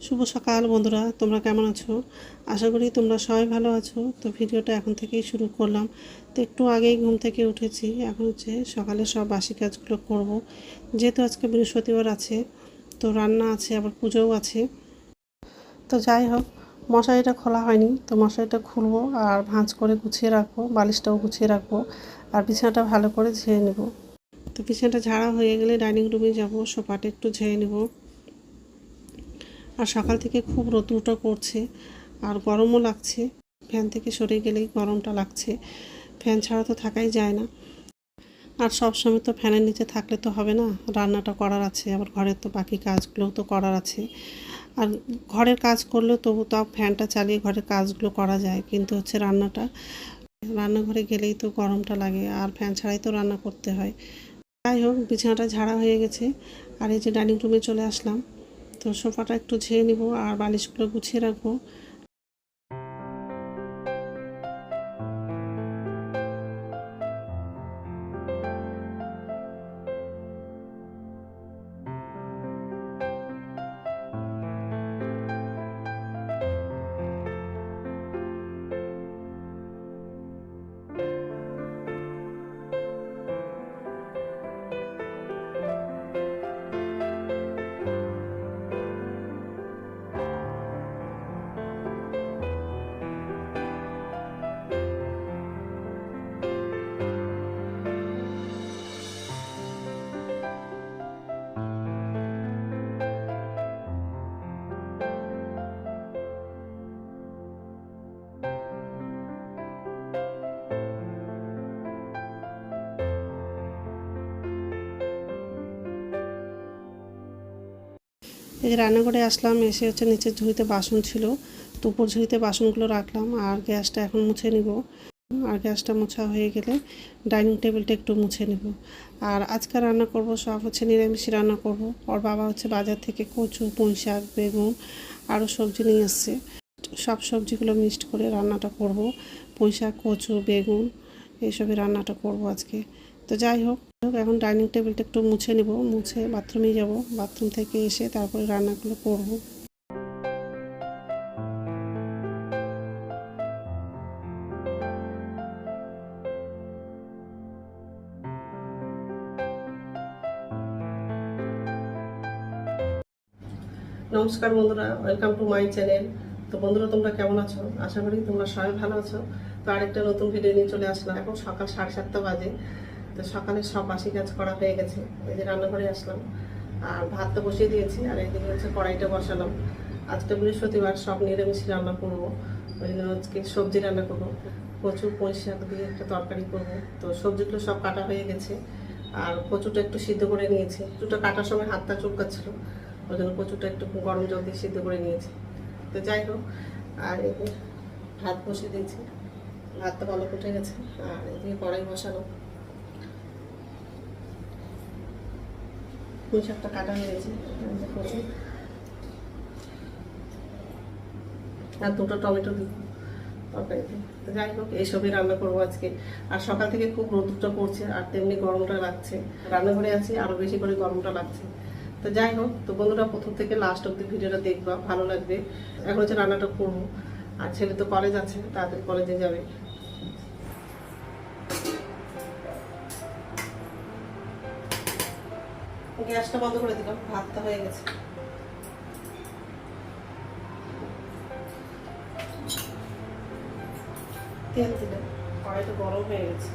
শুভ সকাল বন্ধুরা, তোমরা কেমন আছো? আশা করি তোমরা সবাই ভালো আছো। তো ভিডিওটা এখন থেকেই শুরু করলাম। তো একটু আগেই ঘুম থেকে উঠেছি। এখন হচ্ছে সকালে সব বাসি কাজগুলো করব। যেহেতু আজকে বৃহস্পতিবার আছে, তো রান্না আছে, আবার পুজোও আছে। তো যাই হোক, মশারিটা খোলা হয়নি, তো মশারিটা খুলবো আর ভাঁজ করে গুছিয়ে রাখবো, বালিশটাও গুছিয়ে রাখবো আর বিছানাটা ভালো করে ঝেড়ে নেব। তো বিছানাটা ঝাড়া হয়ে গেলে ডাইনিং রুমে যাব, সোফাটা একটু ঝেড়ে নেব। আর সকাল থেকে খুব রোদ্দুরটা করছে আর গরমও লাগছে। ফ্যান থেকে সরে গেলেই গরমটা লাগছে, ফ্যান ছাড়া তো থাকাই যায় না। আর সব সময় তো ফ্যানের নিচে থাকলে তো হবে না, রান্নাটা করার আছে, আবার ঘরের তো বাকি কাজগুলোও তো করার আছে। আর ঘরের কাজ করলেও তবু তাও ফ্যানটা চালিয়ে ঘরের কাজগুলো করা যায়, কিন্তু হচ্ছে রান্নাঘরে গেলেই তো গরমটা লাগে আর ফ্যান ছাড়াই তো রান্না করতে হয়। যাই হোক, বিছানাটা ঝাড়া হয়ে গেছে আর এই যে ডাইনিং রুমে চলে আসলাম। তো সোফাটা একটু ঝেড়ে নিব আর বালিশগুলো গুছিয়ে রাখবো। এই যে রান্নাঘরে আসলাম, এসে হচ্ছে নিচের ঝুড়িতে বাসন ছিল, তো উপর ঝুড়িতে বাসনগুলো রাখলাম আর গ্যাসটা এখন মুছে নিব। আর গ্যাসটা মোছা হয়ে গেলে ডাইনিং টেবিলটা একটু মুছে নেব। আর আজকে রান্না করব সব হচ্ছে নিরামিষ রান্না করব। ওর বাবা হচ্ছে বাজার থেকে কচু, পুঁই শাক, বেগুন আরও সবজি নিয়ে এসছে। সব সবজিগুলো মিক্সড করে রান্নাটা করব। পুঁই শাক, কচু, বেগুন এইসবই রান্নাটা করব আজকে। তো যাই হোক, এখন ডাইনিং টেবিলটা একটু মুছে নেব, মুছে বাথরুমে যাব, বাথরুম থেকে এসে তারপরে রান্নাগুলো করব। নমস্কার বন্ধুরা, ওয়েলকাম টু মাই চ্যানেল। তো বন্ধুরা, তোমরা কেমন আছো? আশা করি তোমরা সবাই ভালো আছো। তো আরেকটা নতুন ভিডিও নিয়ে চলে আসলাম। এখন সকাল 7:30 বাজে। তো সকালে সব বাসি কাজ করা হয়ে গেছে। এই যে রান্নাঘরে আসলাম আর ভাত তো বসিয়ে দিয়েছি আর এইদিকে হচ্ছে কড়াইটা বসালাম। আজকে বৃহস্পতিবার, সব নিরামিষ রান্না করবো। ওই জন্য আজকে সবজি রান্না করবো, কচু পুঁই শাক দিয়ে একটা তরকারি করবো। তো সবজিগুলো সব কাটা হয়ে গেছে আর কচুটা একটু সিদ্ধ করে নিয়েছি। কচুটা কাটার সময় হাতটা চুলকাচ্ছিল, ওই জন্য কচুটা একটু গরম জল দিয়ে সিদ্ধ করে নিয়েছি। তো যাই হোক, আর এদিকে ভাত বসিয়ে দিয়েছি, ভাতটা ভালো ফুটে গেছে। আর এদিকে কড়াই বসানো, পুঁই শাকটা কাটা হয়ে গেছে, কচু আর দুটো টমেটো দিব তরকারিতে। তো যাই হোক, এইসবই রান্না করবো আজকে। আর সকাল থেকে খুব রোদটা পড়ছে আর তেমনি গরমটা লাগছে। রান্নাঘরে আছি, আরও বেশি করে গরমটা লাগছে। তো যাই হোক, তো বন্ধুরা প্রথম থেকে লাস্ট অব্দি ভিডিওটা দেখবা, ভালো লাগবে। এখন হচ্ছে রান্নাটা করবো আর ছেলে তো কলেজ আছে, তাড়াতাড়ি কলেজে যাবে। গ্যাসটা বন্ধ করে দিলাম, ভাতটা হয়ে গেছে। তেল দিলাম, কড়াইটা গরম হয়ে গেছে।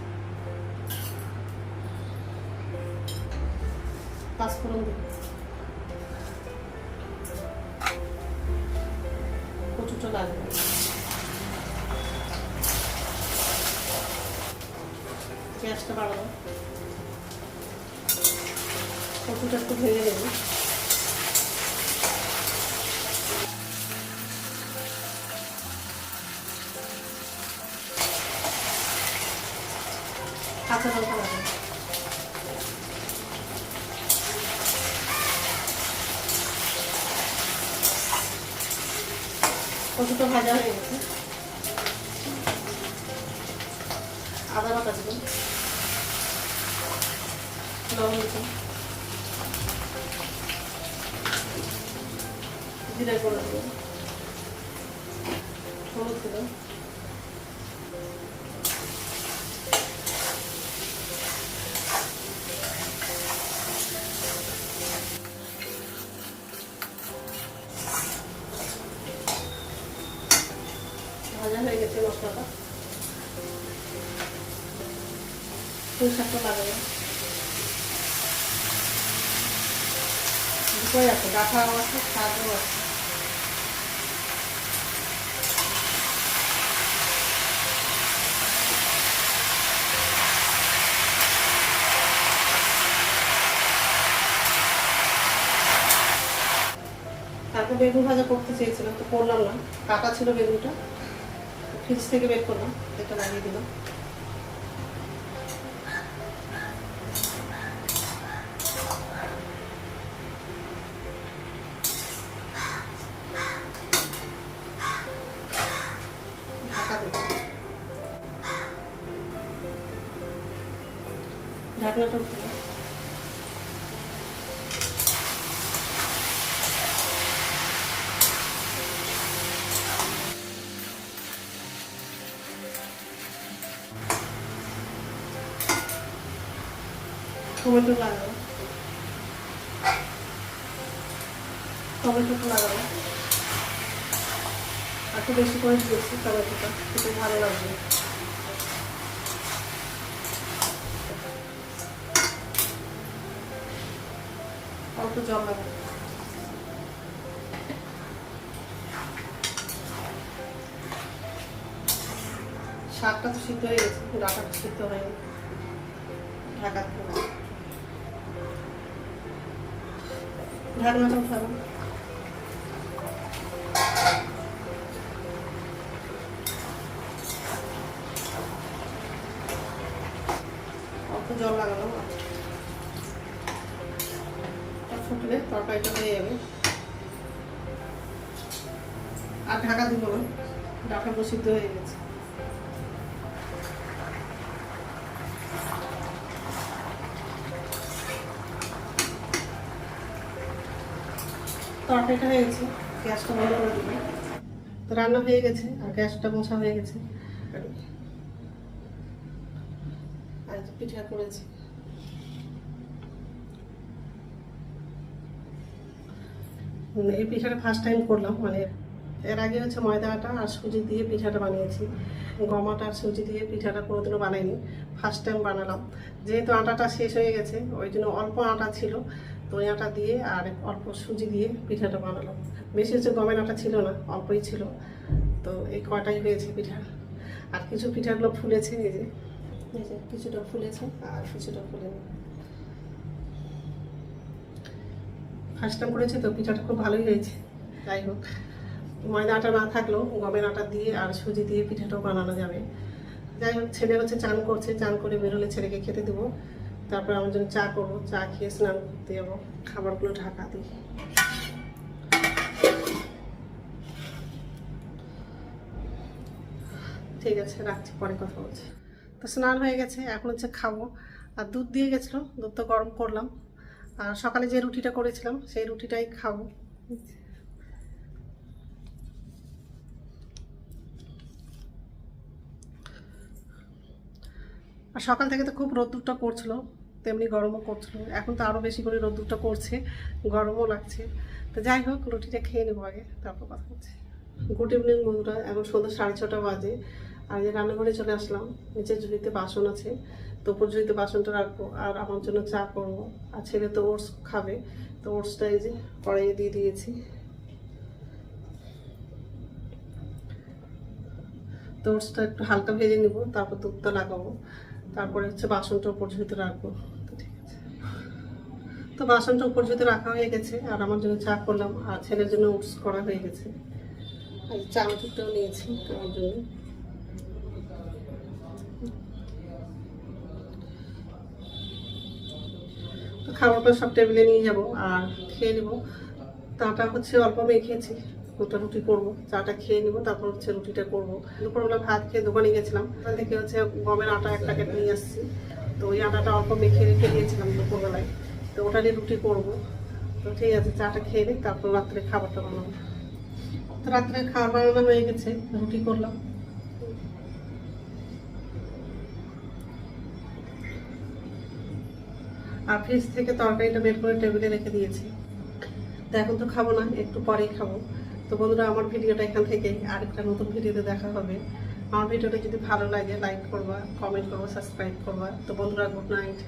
পাঁচফোড়ন দিলাম, কচুটা লাগবে, গ্যাসটা বাড়াবো, কচুটা একটু ভেজে নেব। কাঁচা লঙ্কা লাগবে, কচুটা ভাজা হয়ে গেছে। আদা বাটা দিলাম, লবণ দিলাম, জিরা করে দেবো, হলুদ দিলাম, ভাজা হয়ে গেছে মশলাটা। পুঁই শাকটা লাগাবো, দুটোই আছে, ডাঁটাও আছে, শাকও আছে। তারপর বেগুন ভাজা করতে চেয়েছিলাম, তো করলাম না, কাটা ছিল বেগুনটা, ফ্রিজ থেকে বের করলাম, এটা লাগিয়ে দিলাম। ঢাকা দেবো, ঢাকনাটা উঠে টমেটো লাগাবো, টমেটোটা লাগাবো, একটু বেশি করে দিয়েছি টমেটোটা, খেতে ভালো লাগবে। অল্প জল লাগাবো, শাকটা তো সিদ্ধ হয়ে গেছে, ডাঁটাটা সিদ্ধ হয়নি, ঢাকা দেবো, ঢাকনাটা উঠাবো, অল্প জল লাগানো, ফুটলে তরকারিটা হয়ে যাবে। আর ঢাকা দিব না, ডাঁটাগুলো সিদ্ধ হয়ে গেছে। তরকারিটা হয়ে গেছে, গ্যাসটা বন্ধ করে দিবি। তো রান্না হয়ে গেছে আর গ্যাসটা মোছা হয়ে গেছে। আর পিঠা করেছি, এই পিঠাটা ফার্স্ট টাইম করলাম, মানে এর আগে হচ্ছে ময়দা আটা আর সুজি দিয়ে পিঠাটা বানিয়েছি, গম আটা আর সুজি দিয়ে পিঠাটা কোনোদিনও বানাইনি, ফার্স্ট টাইম বানালাম। যেহেতু আটাটা শেষ হয়ে গেছে ওই জন্য অল্প আটা ছিল, তো ওই আটা দিয়ে আর অল্প সুজি দিয়ে পিঠাটা বানালাম। বেশি হচ্ছে গমের আটা ছিল না, অল্পই ছিল, তো এই কয়টাই হয়েছে পিঠা। আর কিছু পিঠাগুলো ফুলেছে, এই যে কিছুটা ফুলেছে আর কিছুটা ফুলেনি। ফার্স্ট টাইম করেছি তো পিঠাটা খুব ভালোই হয়েছে। যাই হোক, ময়দা আটা না থাকলেও গমের আটা দিয়ে আর সুজি দিয়ে পিঠাটাও বানানো যাবে। যাই হোক, ছেলে হচ্ছে চান করছে, চান করে বেরোলে ছেলেকে খেতে দেবো, তারপর আমার জন্য চা করবো, চা খেয়ে স্নান করতে যাবো, খাবারগুলো ঢাকা দিই। ঠিক আছে, রাখছি, পরে কথা বলছি। তো স্নান হয়ে গেছে, এখন হচ্ছে খাবো। আর দুধ দিয়ে গেছিলো, দুধটা গরম করলাম, আর সকালে যে রুটিটা করেছিলাম সেই রুটিটাই খাবো। আর সকাল থেকে তো খুব রোদ্দুরটা করছিল, তেমনি গরমও করছিল, এখন তো আরও বেশি করে রোদ্দুরটা করছে, গরমও লাগছে। তো যাই হোক, রুটিটা খেয়ে নেবো আগে, তারপর কথা হচ্ছে। গুড ইভিনিং বন্ধুরা, এখন সন্ধ্যা 6:30 বাজে। আর যে রান্নাঘরে চলে আসলাম, নিচের ঝুড়িতে বাসন আছে, তো উপর ঝুড়িতে বাসনটা রাখবো, আর আমার জন্য চা করবো। আর ছেলে তো ওটস খাবে, তো ওটসটা এই যে কড়াইয়ে দিয়ে দিয়েছি। তো ওটসটা একটু হালকা ভেজে নিব, তারপর দুধটা লাগাবো, তারপরে হচ্ছে বাসনটা উপর ঝুড়িতে রাখবো। তো ঠিক আছে, তো বাসনটা উপর ঝুড়িতে রাখা হয়ে গেছে, আর আমার জন্য চা করলাম, আর ছেলের জন্য ওটস করা হয়ে গেছে। আর চামচটাও নিয়েছি আমার জন্য। তো খাবারটা সব টেবিলে নিয়ে যাব আর খেয়ে নেবো। চাটা হচ্ছে অল্প মেখেছি, দুটো রুটি করবো, চাটা খেয়ে নিবো, তারপর হচ্ছে রুটিটা করবো। দুপুরবেলা ভাত খেয়ে দোকানে গেছিলাম, ওখান থেকে হচ্ছে গমের আটা 1 প্যাকেট নিয়ে আসছি, তো ওই আটাটা অল্প মেখে রেখে দিয়েছিলাম দুপুরবেলায়, তো ওটা দিয়ে রুটি করবো। তো ঠিক আছে, চাটা খেয়ে নিই, তারপর রাত্রে খাবারটা বানাবো। রাত্রে খাবার বানানো হয়ে গেছে, রুটি করলাম। আর ফ্রিজ থেকে তরকারিটা বের করে টেবিলে রেখে দিয়েছি। তো এখন তো খাবো না, একটু পরেই খাবো। তো বন্ধুরা, আমার ভিডিওটা এখান থেকে আরেকটা নতুন ভিডিওতে দেখা হবে। আমার ভিডিওটা যদি ভালো লাগে লাইক করবা, কমেন্ট করবা, সাবস্ক্রাইব করবা। তো বন্ধুরা, গুড নাইট।